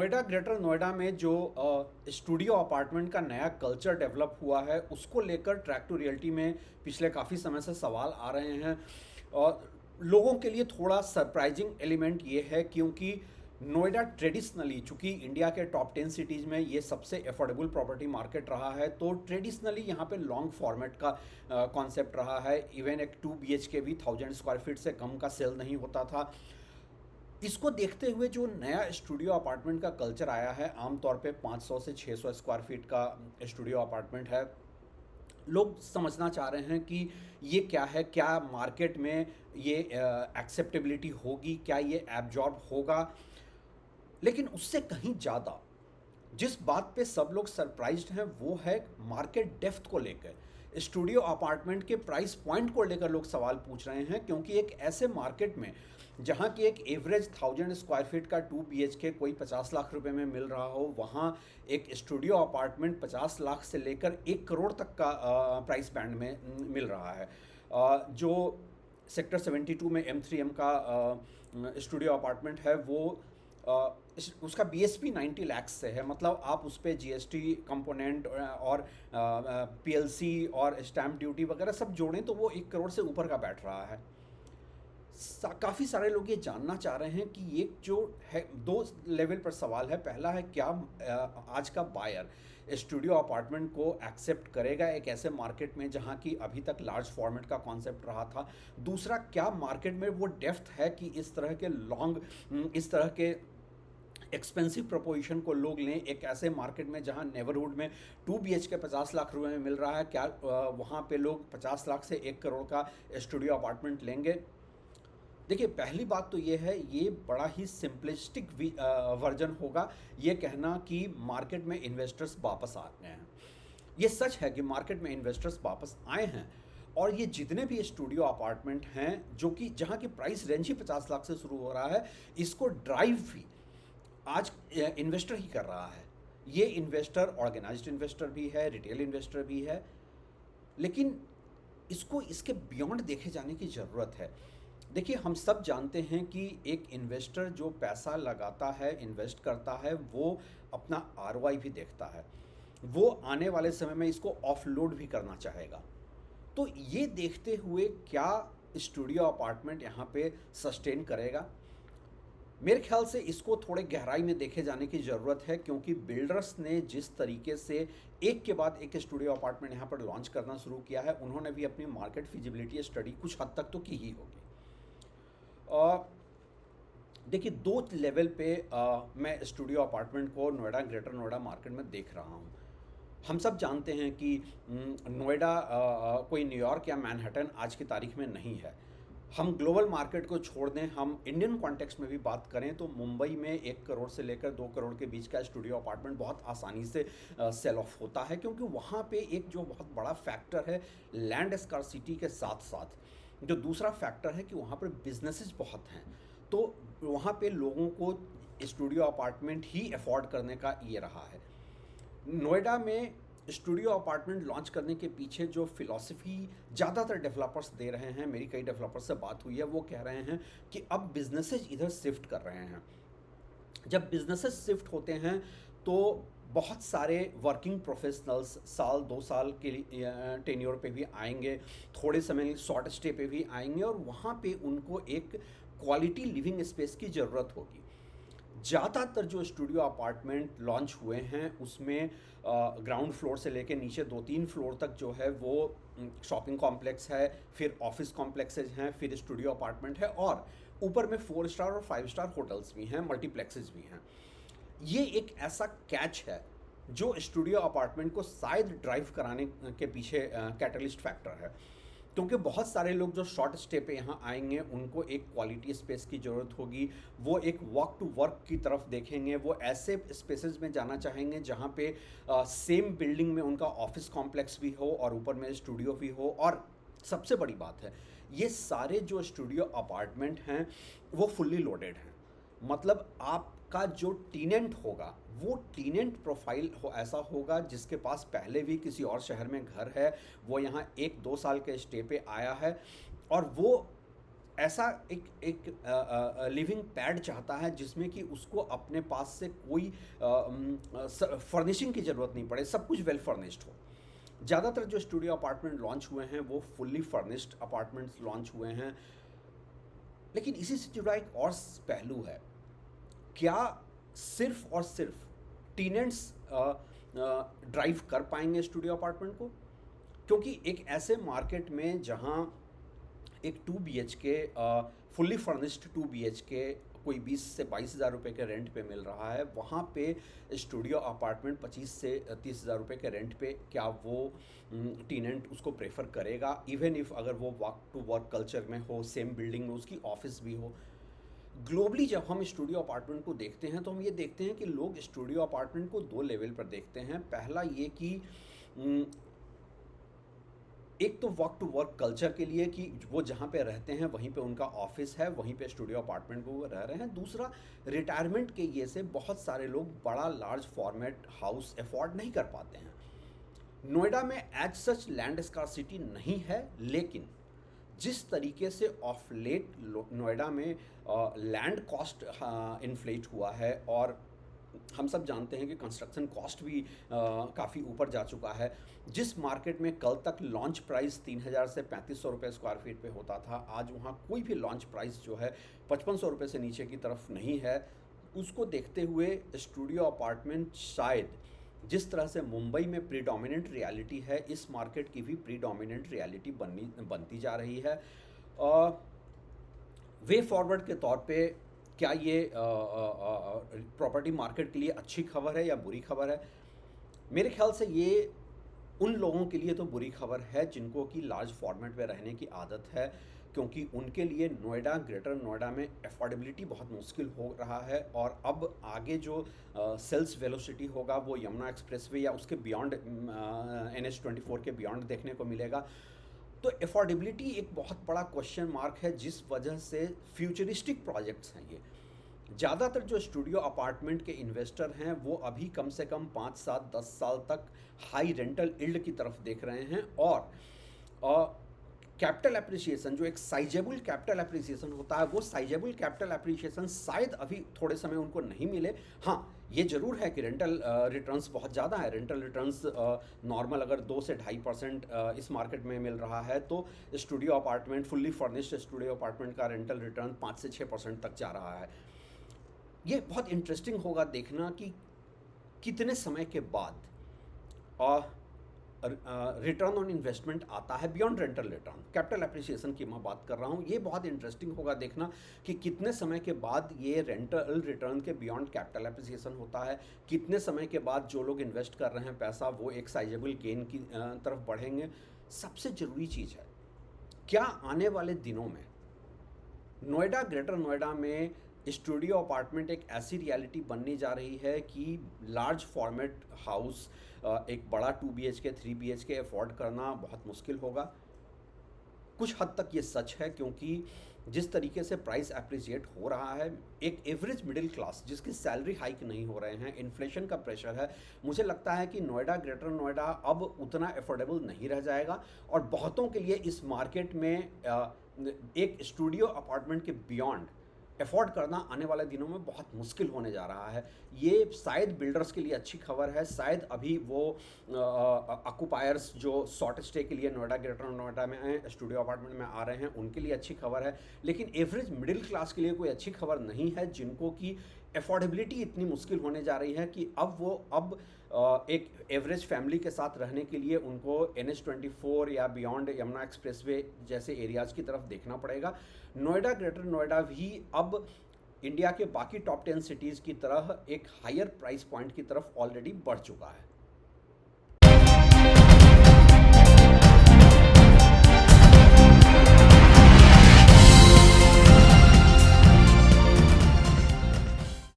Noida greater Noida में जो studio apartment का नया कल्चर डेवलप हुआ है उसको लेकर ट्रैक टू रियलिटी में पिछले काफ़ी समय से सवाल आ रहे हैं। और लोगों के लिए थोड़ा सरप्राइजिंग एलिमेंट ये है क्योंकि नोएडा ट्रेडिशनली, चूंकि इंडिया के टॉप 10 सिटीज़ में ये सबसे अफोर्डेबल प्रॉपर्टी मार्केट रहा है, तो ट्रेडिशनली यहाँ पे लॉन्ग फॉर्मेट का कॉन्सेप्ट रहा है। इवन एक 2 BHK भी 1000 स्क्वायर फीट से कम का सेल नहीं होता था। इसको देखते हुए जो नया स्टूडियो अपार्टमेंट का कल्चर आया है, आमतौर पे 500 से 600 स्क्वायर फीट का स्टूडियो अपार्टमेंट है। लोग समझना चाह रहे हैं कि ये क्या है, क्या मार्केट में ये एक्सेप्टेबिलिटी होगी, क्या ये एब्जॉर्ब होगा। लेकिन उससे कहीं ज़्यादा जिस बात पे सब लोग सरप्राइज्ड हैं वो है मार्केट डेप्थ को लेकर। स्टूडियो अपार्टमेंट के प्राइस पॉइंट को लेकर लोग सवाल पूछ रहे हैं, क्योंकि एक ऐसे मार्केट में जहाँ की एक एवरेज 1000 स्क्वायर फीट का 2 BHK कोई 50 लाख रुपए में मिल रहा हो, वहाँ एक स्टूडियो अपार्टमेंट 50 लाख से लेकर 1 करोड़ तक का प्राइस बैंड में मिल रहा है। जो सेक्टर 72 में M3M का स्टूडियो अपार्टमेंट है वो उसका BSP 90 लाख से है। मतलब आप उस पर GST कंपोनेंट और PLC और स्टैम्प ड्यूटी वगैरह सब जोड़ें तो वो 1 करोड़ से ऊपर का बैठ रहा है। काफ़ी सारे लोग ये जानना चाह रहे हैं कि ये जो है, दो लेवल पर सवाल है। पहला है, क्या आज का बायर स्टूडियो अपार्टमेंट को एक्सेप्ट करेगा एक ऐसे मार्केट में जहाँ की अभी तक लार्ज फॉर्मेट का कॉन्सेप्ट रहा था। दूसरा, क्या मार्केट में वो डेप्थ है कि इस तरह के इस तरह के एक्सपेंसिव प्रपोजिशन को लोग लें एक ऐसे मार्केट में जहां नेबरहुड में 2 BHK 50 लाख रुपए में मिल रहा है। क्या वहां पे लोग 50 लाख से 1 करोड़ का स्टूडियो अपार्टमेंट लेंगे? देखिए, पहली बात तो ये है, ये बड़ा ही सिंपलिस्टिक वर्जन होगा ये कहना कि मार्केट में इन्वेस्टर्स वापस आ गए हैं। ये सच है कि मार्केट में इन्वेस्टर्स वापस आए हैं, और ये जितने भी स्टूडियो अपार्टमेंट हैं जो कि जहाँ की प्राइस रेंज ही 50 लाख से शुरू हो रहा है, इसको ड्राइव भी आज इन्वेस्टर ही कर रहा है। ये इन्वेस्टर ऑर्गेनाइज्ड इन्वेस्टर भी है, रिटेल इन्वेस्टर भी है। लेकिन इसको इसके बियॉन्ड देखे जाने की ज़रूरत है। देखिए, हम सब जानते हैं कि एक इन्वेस्टर जो पैसा लगाता है, इन्वेस्ट करता है, वो अपना ROI भी देखता है। वो आने वाले समय में इसको ऑफलोड भी करना चाहेगा। तो ये देखते हुए क्या स्टूडियो अपार्टमेंट यहाँ पे सस्टेन करेगा? मेरे ख्याल से इसको थोड़े गहराई में देखे जाने की ज़रूरत है, क्योंकि बिल्डर्स ने जिस तरीके से एक के बाद एक स्टूडियो अपार्टमेंट यहाँ पर लॉन्च करना शुरू किया है, उन्होंने भी अपनी मार्केट फिजिबिलिटी स्टडी कुछ हद तक तो की ही होगी। देखिए, दो लेवल पे मैं स्टूडियो अपार्टमेंट को नोएडा ग्रेटर नोएडा मार्केट में देख रहा हूँ। हम सब जानते हैं कि नोएडा कोई न्यूयॉर्क या मैनहट्टन आज की तारीख में नहीं है। हम ग्लोबल मार्केट को छोड़ दें, हम इंडियन कॉन्टेक्स्ट में भी बात करें तो मुंबई में 1 करोड़ से लेकर 2 करोड़ के बीच का स्टूडियो अपार्टमेंट बहुत आसानी से सेल ऑफ होता है, क्योंकि वहाँ पे एक जो बहुत बड़ा फैक्टर है लैंड स्कार्सिटी के साथ साथ जो दूसरा फैक्टर है कि वहाँ पर बिजनेसेस बहुत हैं। तो वहाँ पे लोगों को स्टूडियो अपार्टमेंट ही अफोर्ड करने का ये रहा है। नोएडा में स्टूडियो अपार्टमेंट लॉन्च करने के पीछे जो फिलॉसफी ज़्यादातर डेवलपर्स दे रहे हैं, मेरी कई डेवलपर्स से बात हुई है, वो कह रहे हैं कि अब बिजनेसेस इधर शिफ्ट कर रहे हैं। जब बिजनेसेस शिफ्ट होते हैं तो बहुत सारे वर्किंग प्रोफेशनल्स साल 2 साल के लिए टेन्योर पे भी आएंगे, थोड़े समय शॉर्ट स्टे पे भी आएंगे, और वहाँ पे उनको एक क्वालिटी लिविंग स्पेस की ज़रूरत होगी। ज़्यादातर जो स्टूडियो अपार्टमेंट लॉन्च हुए हैं उसमें ग्राउंड फ्लोर से लेकर नीचे 2-3 फ्लोर तक जो है वो शॉपिंग कॉम्प्लेक्स है, फिर ऑफिस कॉम्प्लेक्सेज हैं, फिर स्टूडियो अपार्टमेंट है, और ऊपर में 4 स्टार और 5 स्टार होटल्स भी हैं, मल्टीप्लेक्सेज भी हैं। ये एक ऐसा कैच है जो स्टूडियो अपार्टमेंट को शायद ड्राइव कराने के पीछे कैटलिस्ट फैक्टर है, क्योंकि बहुत सारे लोग जो शॉर्ट स्टे पे यहाँ आएंगे उनको एक क्वालिटी स्पेस की ज़रूरत होगी। वो एक वॉक टू वर्क की तरफ देखेंगे, वो ऐसे स्पेसेस में जाना चाहेंगे जहाँ पे सेम बिल्डिंग में उनका ऑफिस कॉम्प्लेक्स भी हो और ऊपर में स्टूडियो भी हो। और सबसे बड़ी बात है, ये सारे जो स्टूडियो अपार्टमेंट हैं वो फुल्ली लोडेड हैं। मतलब आपका जो टीनेंट होगा वो टीनेंट प्रोफाइल ऐसा होगा जिसके पास पहले भी किसी और शहर में घर है, वो यहाँ 1-2 साल के स्टे पे आया है, और वो ऐसा एक एक लिविंग पैड चाहता है जिसमें कि उसको अपने पास से कोई फर्निशिंग की ज़रूरत नहीं पड़े, सब कुछ वेल फर्निश्ड हो। ज़्यादातर जो स्टूडियो अपार्टमेंट लॉन्च हुए हैं वो फुल्ली फर्निश्ड अपार्टमेंट्स लॉन्च हुए हैं। लेकिन इसी से जुड़ा एक और पहलू है, क्या सिर्फ और सिर्फ टीनेंट्स ड्राइव कर पाएंगे स्टूडियो अपार्टमेंट को? क्योंकि एक ऐसे मार्केट में जहां एक 2 BHK फुल्ली फर्निश्ड 2 BHK कोई 20 से 22 हज़ार रुपये के रेंट पे मिल रहा है, वहाँ पे स्टूडियो अपार्टमेंट 25 से 30 हज़ार रुपये के रेंट पे क्या वो टीनेंट उसको प्रेफर करेगा, इवन इफ़ अगर वो वर्क टू वर्क कल्चर में हो, सेम बिल्डिंग में उसकी ऑफिस भी हो। ग्लोबली जब हम स्टूडियो अपार्टमेंट को देखते हैं तो हम ये देखते हैं कि लोग स्टूडियो अपार्टमेंट को 2 लेवल पर देखते हैं। पहला ये कि एक तो वर्क टू वर्क कल्चर के लिए कि वो जहाँ पे रहते हैं वहीं पे उनका ऑफिस है, वहीं पे स्टूडियो अपार्टमेंट में वो रह रहे हैं। दूसरा, रिटायरमेंट के ये से बहुत सारे लोग बड़ा लार्ज फॉर्मेट हाउस अफोर्ड नहीं कर पाते हैं। नोएडा में एज सच लैंड स्कार्सिटी नहीं है, लेकिन जिस तरीके से ऑफ लेट नोएडा में लैंड कॉस्ट इन्फ्लेट हुआ है, और हम सब जानते हैं कि कंस्ट्रक्शन कॉस्ट भी काफ़ी ऊपर जा चुका है। जिस मार्केट में कल तक लॉन्च प्राइस 3000 से 3500 रुपये स्क्वायर फीट पे होता था, आज वहाँ कोई भी लॉन्च प्राइस जो है 5500 रुपये से नीचे की तरफ नहीं है। उसको देखते हुए स्टूडियो अपार्टमेंट शायद जिस तरह से मुंबई में प्रीडोमिनेंट रियलिटी है, इस मार्केट की भी प्रीडोमिनेंट रियलिटी बनती जा रही है। वे फॉरवर्ड के तौर पे क्या ये प्रॉपर्टी मार्केट के लिए अच्छी खबर है या बुरी खबर है? मेरे ख्याल से ये उन लोगों के लिए तो बुरी खबर है जिनको कि लार्ज फॉर्मेट में रहने की आदत है, क्योंकि उनके लिए नोएडा, ग्रेटर नोएडा में अफोर्डेबिलिटी बहुत मुश्किल हो रहा है। और अब आगे जो सेल्स वेलोसिटी होगा वो यमुना एक्सप्रेसवे या उसके बियॉन्ड NH24 के बियॉन्ड देखने को मिलेगा। तो अफोर्डेबिलिटी एक बहुत बड़ा क्वेश्चन मार्क है, जिस वजह से फ्यूचरिस्टिक प्रोजेक्ट्स हैं ये। ज़्यादातर जो स्टूडियो अपार्टमेंट के इन्वेस्टर हैं वो अभी कम से कम 5, 7, 10 साल तक हाई रेंटल यील्ड की तरफ देख रहे हैं, और कैपिटल एप्रिसिएशन जो एक साइजेबल कैपिटल एप्रिसिएशन होता है, वो साइजेबल कैपिटल एप्रिसिएशन शायद अभी थोड़े समय उनको नहीं मिले। हाँ, ये ज़रूर है कि रेंटल रिटर्न्स बहुत ज़्यादा है। रेंटल रिटर्न्स नॉर्मल अगर 2 से 2.5% इस मार्केट में मिल रहा है, तो studio apartment, fully furnished studio apartment का रेंटल रिटर्न 5 से 6% तक जा रहा है। ये बहुत इंटरेस्टिंग होगा देखना कि कितने समय के बाद रिटर्न ऑन इन्वेस्टमेंट आता है beyond rental return. Capital appreciation की मैं बात कर रहा हूँ। ये बहुत इंटरेस्टिंग होगा देखना कि कितने समय के बाद ये रेंटल रिटर्न के बियॉन्ड कैपिटल एप्रिसिएशन होता है, कितने समय के बाद जो लोग इन्वेस्ट कर रहे हैं पैसा वो एक साइजेबल गेन की तरफ बढ़ेंगे। सबसे ज़रूरी चीज़ है, क्या आने वाले दिनों में नोएडा, ग्रेटर नोएडा में स्टूडियो अपार्टमेंट एक ऐसी रियलिटी बनने जा रही है कि लार्ज फॉर्मेट हाउस, एक बड़ा 2 BHK 3 BHK अफोर्ड करना बहुत मुश्किल होगा। कुछ हद तक ये सच है, क्योंकि जिस तरीके से प्राइस एप्रिसिएट हो रहा है, एक एवरेज मिडिल क्लास जिसकी सैलरी हाइक नहीं हो रहे हैं, इन्फ्लेशन का प्रेशर है, मुझे लगता है कि नोएडा, ग्रेटर नोएडा अब उतना अफोर्डेबल नहीं रह जाएगा। और बहुतों के लिए इस मार्केट में एक स्टूडियो अपार्टमेंट के बियॉन्ड अफोर्ड करना आने वाले दिनों में बहुत मुश्किल होने जा रहा है। ये शायद बिल्डर्स के लिए अच्छी खबर है, शायद अभी वो ऑक्यूपायर्स जो शॉर्ट स्टे के लिए नोएडा, ग्रेटर नोएडा में स्टूडियो अपार्टमेंट में आ रहे हैं उनके लिए अच्छी खबर है, लेकिन एवरेज मिडिल क्लास के लिए कोई अच्छी खबर नहीं है, जिनको कि अफोर्डेबिलिटी इतनी मुश्किल होने जा रही है कि अब एक एवरेज फैमिली के साथ रहने के लिए उनको NH24 या बियॉन्ड यमुना एक्सप्रेसवे जैसे एरियाज़ की तरफ देखना पड़ेगा। नोएडा, ग्रेटर नोएडा भी अब इंडिया के बाकी टॉप 10 सिटीज़ की तरह एक हायर प्राइस पॉइंट की तरफ ऑलरेडी बढ़ चुका है।